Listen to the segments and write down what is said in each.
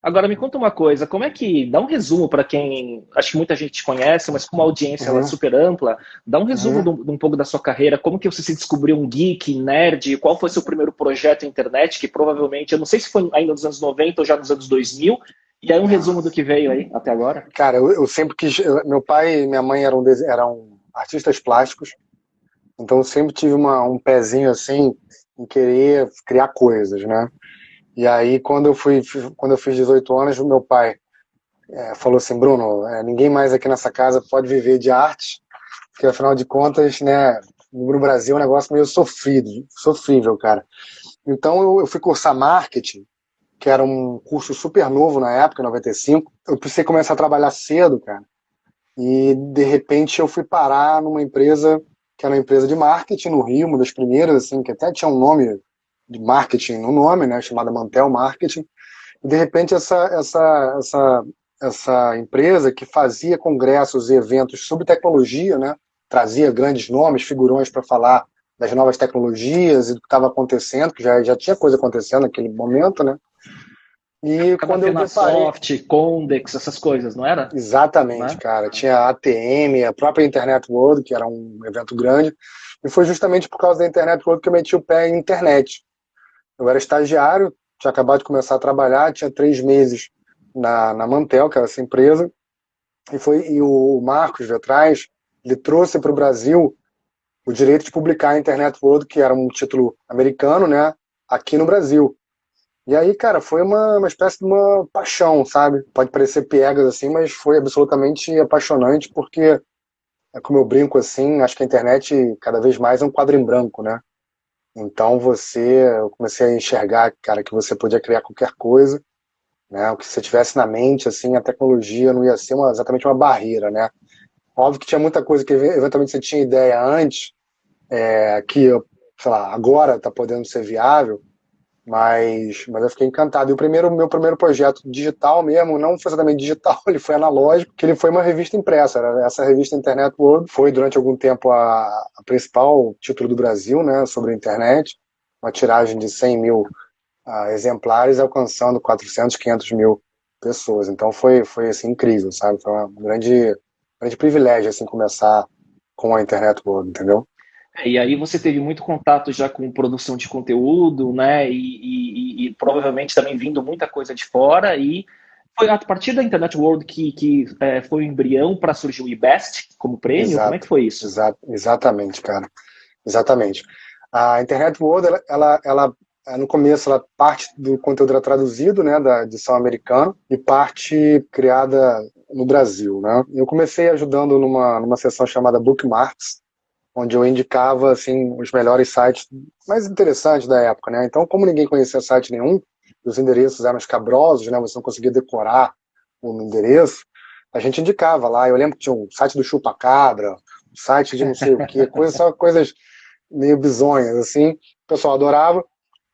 Agora me conta uma coisa, como é que dá um resumo para quem, acho que muita gente te conhece, mas como a audiência ela é Uhum, super ampla, dá um resumo uhum. de um pouco da sua carreira, como que você se descobriu um geek, nerd, qual foi seu primeiro projeto na internet, que provavelmente, eu não sei se foi ainda nos anos 90 ou já nos anos 2000, e aí um resumo do que veio aí até agora. Cara, eu sempre quis. Meu pai e minha mãe eram artistas plásticos, então eu sempre tive um pezinho assim em querer criar coisas, né? E aí, quando eu fiz 18 anos, o meu pai falou assim: Bruno, ninguém mais aqui nessa casa pode viver de arte, porque afinal de contas, né, no Brasil é um negócio meio sofrível, cara. Então eu fui cursar marketing, que era um curso super novo na época, em 95. Eu precisei começar a trabalhar cedo, cara. E de repente eu fui parar numa empresa que era uma empresa de marketing no Rio, uma das primeiras, assim, que até tinha um nome de marketing no nome, né, chamada Mantel Marketing. E de repente essa empresa que fazia congressos e eventos sobre tecnologia, né, trazia grandes nomes, figurões para falar das novas tecnologias e do que estava acontecendo, que já tinha coisa acontecendo naquele momento, né? E Da quando eu deparei, Fenasoft, Condex, essas coisas, não era? exatamente, Né? cara, tinha a ATM, a própria Internet World, que era um evento grande, e foi justamente por causa da Internet World que eu meti o pé em internet. Eu era estagiário, tinha acabado de começar a trabalhar, tinha 3 meses na Mantel, que era essa empresa, e o Marcos de atrás, ele trouxe para o Brasil o direito de publicar a Internet World, que era um título americano, né, aqui no Brasil. E aí, cara, foi uma espécie de uma paixão, sabe? Pode parecer piegas assim, mas foi absolutamente apaixonante, porque, como eu brinco assim, acho que a internet cada vez mais é um quadro em branco, né? Então eu comecei a enxergar, cara, que você podia criar qualquer coisa, né? O que você tivesse na mente, assim, a tecnologia não ia ser exatamente uma barreira, né? Óbvio que tinha muita coisa que eventualmente você tinha ideia antes, que, sei lá, agora está podendo ser viável, mas eu fiquei encantado. E meu primeiro projeto digital mesmo, não foi exatamente digital, ele foi analógico, que ele foi uma revista impressa. Essa revista Internet World foi durante algum tempo a principal título do Brasil, né, sobre a internet, uma tiragem de 100 mil exemplares, alcançando 400, 500 mil pessoas. Então foi assim, incrível, sabe? Foi um grande privilégio assim, começar com a Internet World, entendeu? E aí você teve muito contato já com produção de conteúdo, né? E provavelmente também vindo muita coisa de fora. E foi a partir da Internet World que foi o embrião para surgir o IBEST como prêmio? Como é que Exato, foi isso? exatamente, cara. Exatamente. A Internet World, no começo, ela parte do conteúdo era traduzido, né, da edição americana, e parte criada no Brasil, né? Eu comecei ajudando numa sessão chamada Bookmarks, onde eu indicava, assim, os melhores sites mais interessantes da época, né? Então, como ninguém conhecia site nenhum, os endereços eram escabrosos, né? Você não conseguia decorar o endereço, a gente indicava lá. Eu lembro que tinha um site do Chupacabra, um site de não sei o quê, só coisas meio bizonhas, assim. O pessoal adorava.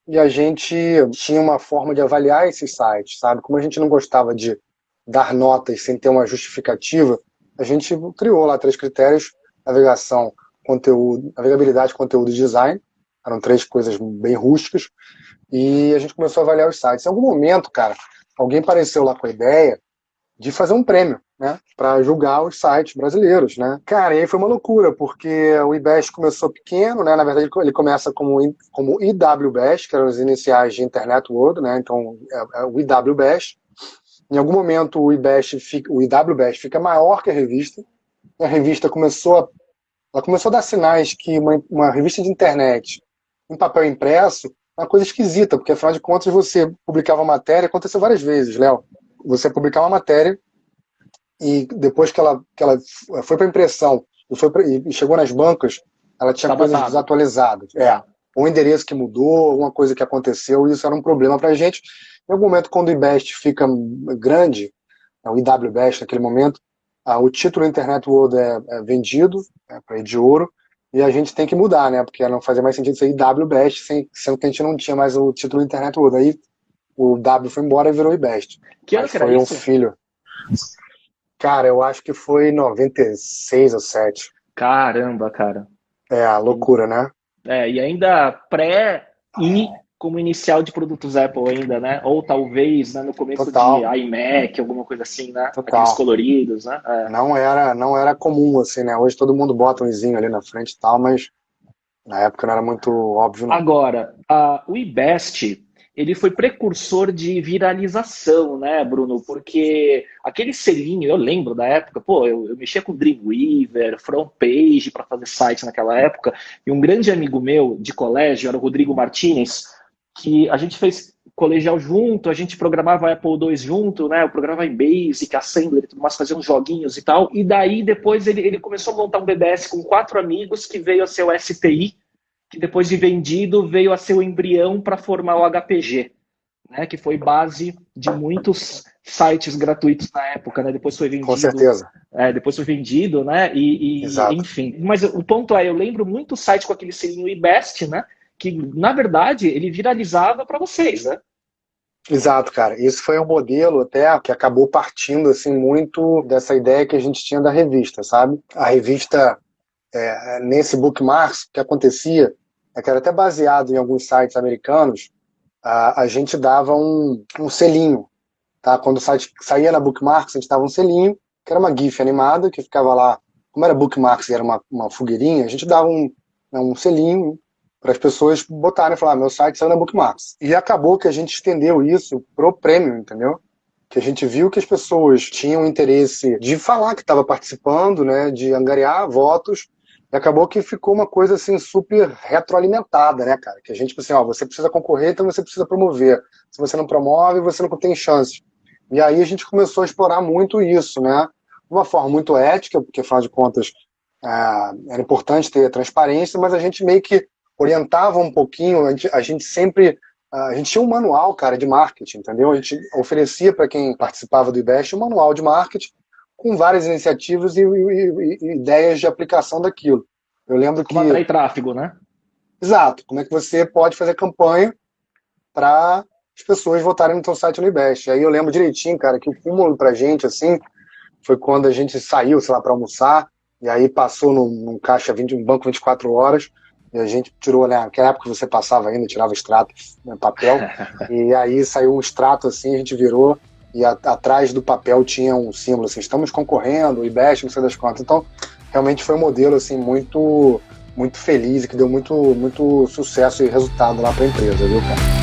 E a gente tinha uma forma de avaliar esses sites, sabe? Como a gente não gostava de dar notas sem ter uma justificativa, a gente criou lá 3 critérios: navegação, conteúdo, navegabilidade, conteúdo e design. Eram 3 coisas bem rústicas. E a gente começou a avaliar os sites. Em algum momento, cara, alguém apareceu lá com a ideia de fazer um prêmio, né, para julgar os sites brasileiros, né? Cara, e aí foi uma loucura, porque o IBEST começou pequeno, né? Na verdade, ele começa como IWBEST, que eram as iniciais de Internet World, né? Então, é o IWBEST. Em algum momento, o IWBEST fica maior que a revista. E a revista ela começou a dar sinais que uma revista de internet em papel impresso é uma coisa esquisita, porque afinal de contas você publicava matéria, aconteceu várias vezes, Léo. Você publicava uma matéria e depois que ela foi para impressão e chegou nas bancas, ela tinha Tá coisas datado. desatualizadas. Um endereço que mudou, alguma coisa que aconteceu, e isso era um problema para a gente. Em algum momento, quando o IBEST fica grande, o IWBEST naquele momento, o título Internet World é vendido para de ouro, e a gente tem que mudar, né? Porque não fazia mais sentido ser IWBEST, sendo que a gente não tinha mais o título Internet World. Aí o W foi embora e virou IBEST. Que ano Mas que era foi um isso? filho. Cara, eu acho que foi 96 ou 7. Caramba, cara. É, a loucura, né? E ainda pré e como inicial de produtos Apple ainda, né? Ou talvez, né, no começo Total. de iMac, alguma coisa assim, né? Total. Aqueles coloridos, né? Não era comum, assim, né? Hoje todo mundo bota um izinho ali na frente e tal, mas na época não era muito óbvio, não. Agora, o eBest, ele foi precursor de viralização, né, Bruno? Porque aquele selinho, eu lembro da época, pô, eu mexia com Dreamweaver, FrontPage para fazer site naquela época, e um grande amigo meu de colégio era o Rodrigo Martinez, que a gente fez colegial junto, a gente programava Apple II junto, né? Eu programava em Basic, Assembler e tudo mais, fazia uns joguinhos e tal. E daí depois ele começou a montar um BBS com 4 amigos que veio a ser o STI, que depois de vendido veio a ser o embrião para formar o HPG, né? Que foi base de muitos sites gratuitos na época, né? Depois foi vendido. Com certeza. Depois foi vendido, né? Exato. Enfim. Mas o ponto é, eu lembro muito o site com aquele selinho eBest, né? Que, na verdade, ele viralizava para vocês, né? Exato, cara. Isso foi um modelo até que acabou partindo assim muito dessa ideia que a gente tinha da revista, sabe? A revista, nesse Bookmarks, o que acontecia é que era até baseado em alguns sites americanos, a gente dava um selinho, tá? Quando o site saía na Bookmarks, a gente dava um selinho, que era uma GIF animada, que ficava lá, como era Bookmarks e era uma fogueirinha, a gente dava um selinho para as pessoas botarem e falar, meu site saiu na Bookmarks. E acabou que a gente estendeu isso pro Premium, entendeu? Que a gente viu que as pessoas tinham interesse de falar que estava participando, né, de angariar votos, e acabou que ficou uma coisa assim super retroalimentada, né, cara? Que a gente, assim, você precisa concorrer, então você precisa promover. Se você não promove, você não tem chance. E aí a gente começou a explorar muito isso, né? De uma forma muito ética, porque afinal de contas era importante ter transparência, mas a gente meio que orientava um pouquinho, a gente tinha um manual, cara, de marketing, entendeu? A gente oferecia para quem participava do eBest um manual de marketing com várias iniciativas e ideias de aplicação daquilo. Eu lembro que... Como atrair tráfego, né? Exato. Como é que você pode fazer campanha para as pessoas votarem no seu site no eBest. E aí eu lembro direitinho, cara, que o cúmulo pra gente, assim, foi quando a gente saiu, sei lá, para almoçar, e aí passou num um banco 24 horas, e a gente tirou, né, naquela época que você passava ainda, tirava extrato, né, papel, e aí saiu um extrato assim, a gente virou, e atrás do papel tinha um símbolo assim, estamos concorrendo, o eBest, não sei das quantas. Então, realmente foi um modelo assim, muito, muito feliz e que deu muito, muito sucesso e resultado lá para a empresa, viu, cara?